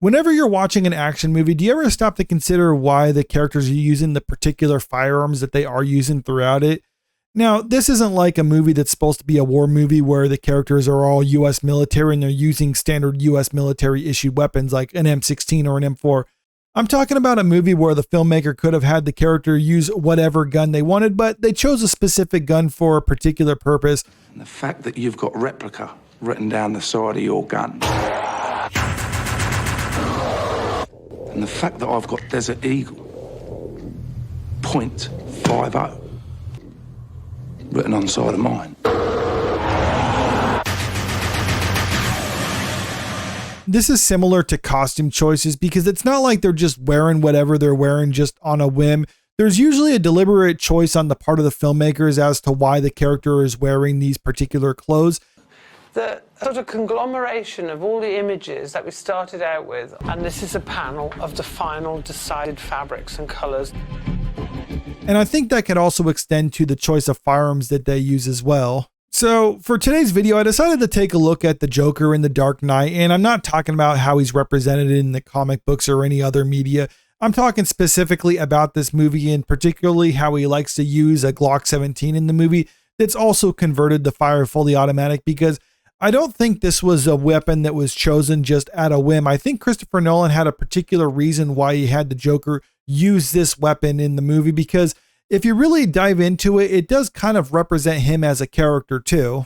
Whenever you're watching an action movie, do you ever stop to consider why the characters are using the particular firearms that they are using throughout it? Now, this isn't like a movie that's supposed to be a war movie where the characters are all US military and they're using standard US military issued weapons like an M16 or an M4. I'm talking about a movie where the filmmaker could have had the character use whatever gun they wanted, but they chose a specific gun for a particular purpose. And the fact that you've got replica written down the side of your gun. And the fact that I've got Desert Eagle .50 written on the side of mine. This is similar to costume choices because it's not like they're just wearing whatever they're wearing just on a whim. There's usually a deliberate choice on the part of the filmmakers as to why the character is wearing these particular clothes. The sort of conglomeration of all the images that we started out with, and this is a panel of the final decided fabrics and colors. And I think that could also extend to the choice of firearms that they use as well. So for today's video, I decided to take a look at the Joker in The Dark Knight, and I'm not talking about how he's represented in the comic books or any other media. I'm talking specifically about this movie and particularly how he likes to use a Glock 17 in the movie that's also converted to fire fully automatic, because I don't think this was a weapon that was chosen just at a whim. I think Christopher Nolan had a particular reason why he had the Joker use this weapon in the movie, because if you really dive into it, it does kind of represent him as a character too.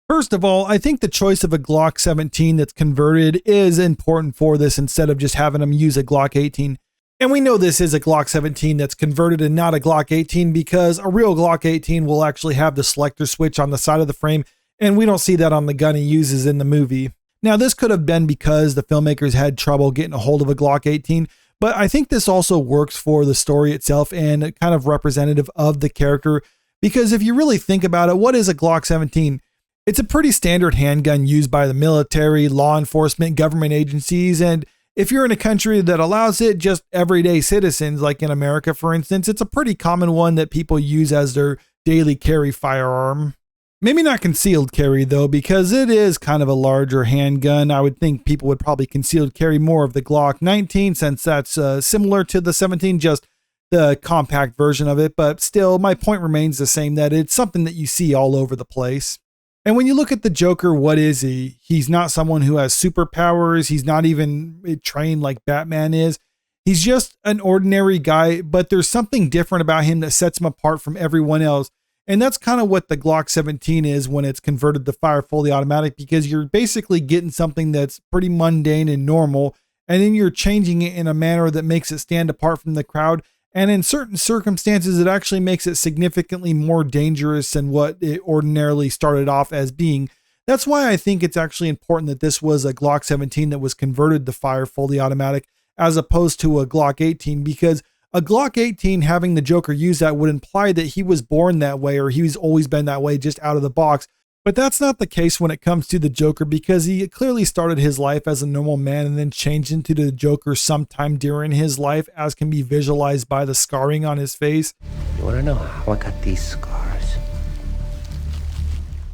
First of all, I think the choice of a Glock 17 that's converted is important for this instead of just having him use a Glock 18. And we know this is a Glock 17 that's converted and not a Glock 18 because a real Glock 18 will actually have the selector switch on the side of the frame, and we don't see that on the gun he uses in the movie. Now, this could have been because the filmmakers had trouble getting a hold of a Glock 18, but I think this also works for the story itself and kind of representative of the character, because if you really think about it, what is a Glock 17? It's a pretty standard handgun used by the military, law enforcement, government agencies, and if you're in a country that allows it, just everyday citizens, like in America, for instance, it's a pretty common one that people use as their daily carry firearm. Maybe not concealed carry though, because it is kind of a larger handgun. I would think people would probably concealed carry more of the Glock 19 since that's similar to the 17, just the compact version of it. But still, my point remains the same, that it's something that you see all over the place. And when you look at the Joker, what is he? He's not someone who has superpowers. He's not even trained like Batman is. He's just an ordinary guy, but there's something different about him that sets him apart from everyone else. And that's kind of what the Glock 17 is when it's converted to fire fully automatic, because you're basically getting something that's pretty mundane and normal, and then you're changing it in a manner that makes it stand apart from the crowd. And in certain circumstances, it actually makes it significantly more dangerous than what it ordinarily started off as being. That's why I think it's actually important that this was a Glock 17 that was converted to fire fully automatic as opposed to a Glock 18, because a Glock 18 having the Joker use that would imply that he was born that way or he's always been that way just out of the box. But that's not the case when it comes to the Joker, because he clearly started his life as a normal man and then changed into the Joker sometime during his life, as can be visualized by the scarring on his face. You want to know how I got these scars?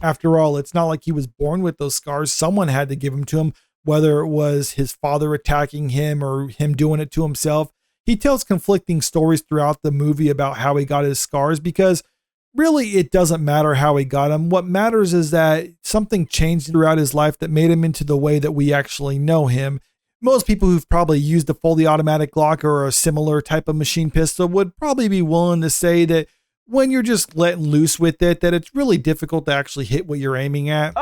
After all, it's not like he was born with those scars. Someone had to give them to him, whether it was his father attacking him or him doing it to himself. He tells conflicting stories throughout the movie about how he got his scars, because really it doesn't matter how he got them. What matters is that something changed throughout his life that made him into the way that we actually know him. Most people who've probably used a fully automatic Glock or a similar type of machine pistol would probably be willing to say that when you're just letting loose with it, that it's really difficult to actually hit what you're aiming at.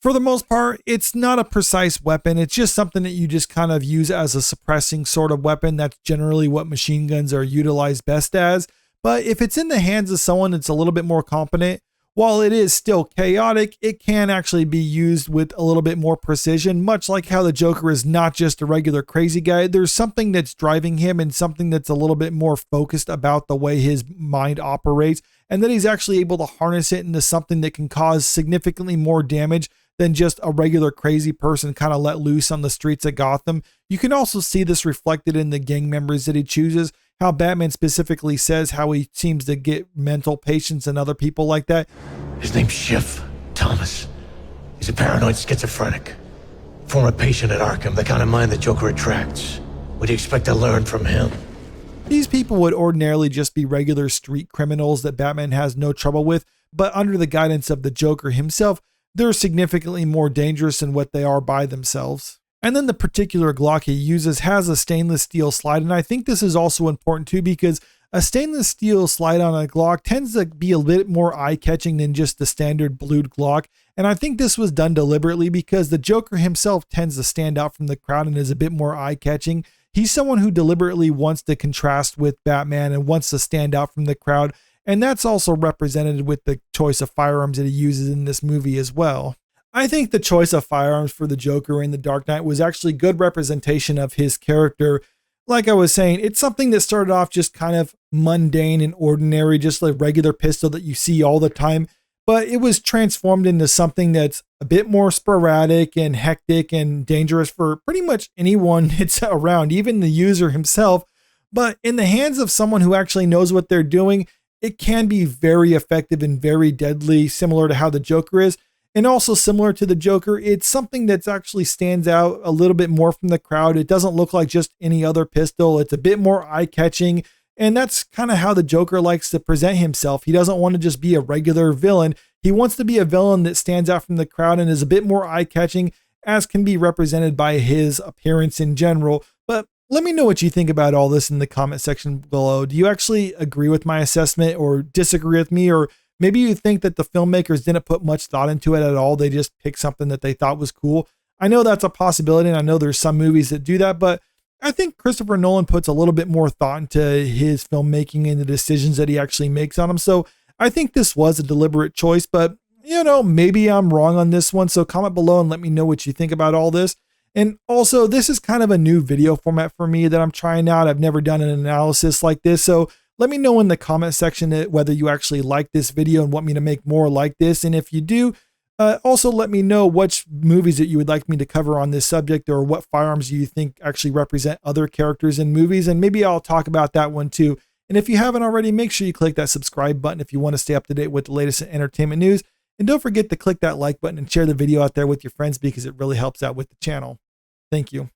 For the most part, it's not a precise weapon. It's just something that you just kind of use as a suppressing sort of weapon. That's generally what machine guns are utilized best as. But if it's in the hands of someone that's a little bit more competent, while it is still chaotic, it can actually be used with a little bit more precision, much like how the Joker is not just a regular crazy guy. There's something that's driving him and something that's a little bit more focused about the way his mind operates, and that he's actually able to harness it into something that can cause significantly more damage than just a regular crazy person kind of let loose on the streets of Gotham. You can also see this reflected in the gang members that he chooses, how Batman specifically says how he seems to get mental patients and other people like that. His name's Schiff, Thomas. He's a paranoid schizophrenic. Former patient at Arkham, the kind of mind the Joker attracts. What do you expect to learn from him? These people would ordinarily just be regular street criminals that Batman has no trouble with, but under the guidance of the Joker himself, they're significantly more dangerous than what they are by themselves. And then the particular Glock he uses has a stainless steel slide, and I think this is also important too because a stainless steel slide on a Glock tends to be a bit more eye-catching than just the standard blued Glock, and I think this was done deliberately because the Joker himself tends to stand out from the crowd and is a bit more eye-catching. He's someone who deliberately wants to contrast with Batman and wants to stand out from the crowd, and that's also represented with the choice of firearms that he uses in this movie as well. I think the choice of firearms for the Joker in The Dark Knight was actually good representation of his character. Like I was saying, it's something that started off just kind of mundane and ordinary, just a regular pistol that you see all the time, but it was transformed into something that's a bit more sporadic and hectic and dangerous for pretty much anyone that's around, even the user himself. But in the hands of someone who actually knows what they're doing, it can be very effective and very deadly, similar to how the Joker is. And also similar to the Joker, it's something that's actually stands out a little bit more from the crowd. It doesn't look like just any other pistol. It's a bit more eye-catching. And that's kind of how the Joker likes to present himself. He doesn't want to just be a regular villain. He wants to be a villain that stands out from the crowd and is a bit more eye-catching, as can be represented by his appearance in general. But let me know what you think about all this in the comment section below. Do you actually agree with my assessment or disagree with me? Or maybe you think that the filmmakers didn't put much thought into it at all. They just picked something that they thought was cool. I know that's a possibility, and I know there's some movies that do that, but I think Christopher Nolan puts a little bit more thought into his filmmaking and the decisions that he actually makes on them. So I think this was a deliberate choice, but you know, maybe I'm wrong on this one. So comment below and let me know what you think about all this. And also, this is kind of a new video format for me that I'm trying out. I've never done an analysis like this. So let me know in the comment section whether you actually like this video and want me to make more like this. And if you do, also let me know which movies that you would like me to cover on this subject, or what firearms you think actually represent other characters in movies. And maybe I'll talk about that one too. And if you haven't already, make sure you click that subscribe button if you want to stay up to date with the latest entertainment news. And don't forget to click that like button and share the video out there with your friends because it really helps out with the channel. Thank you.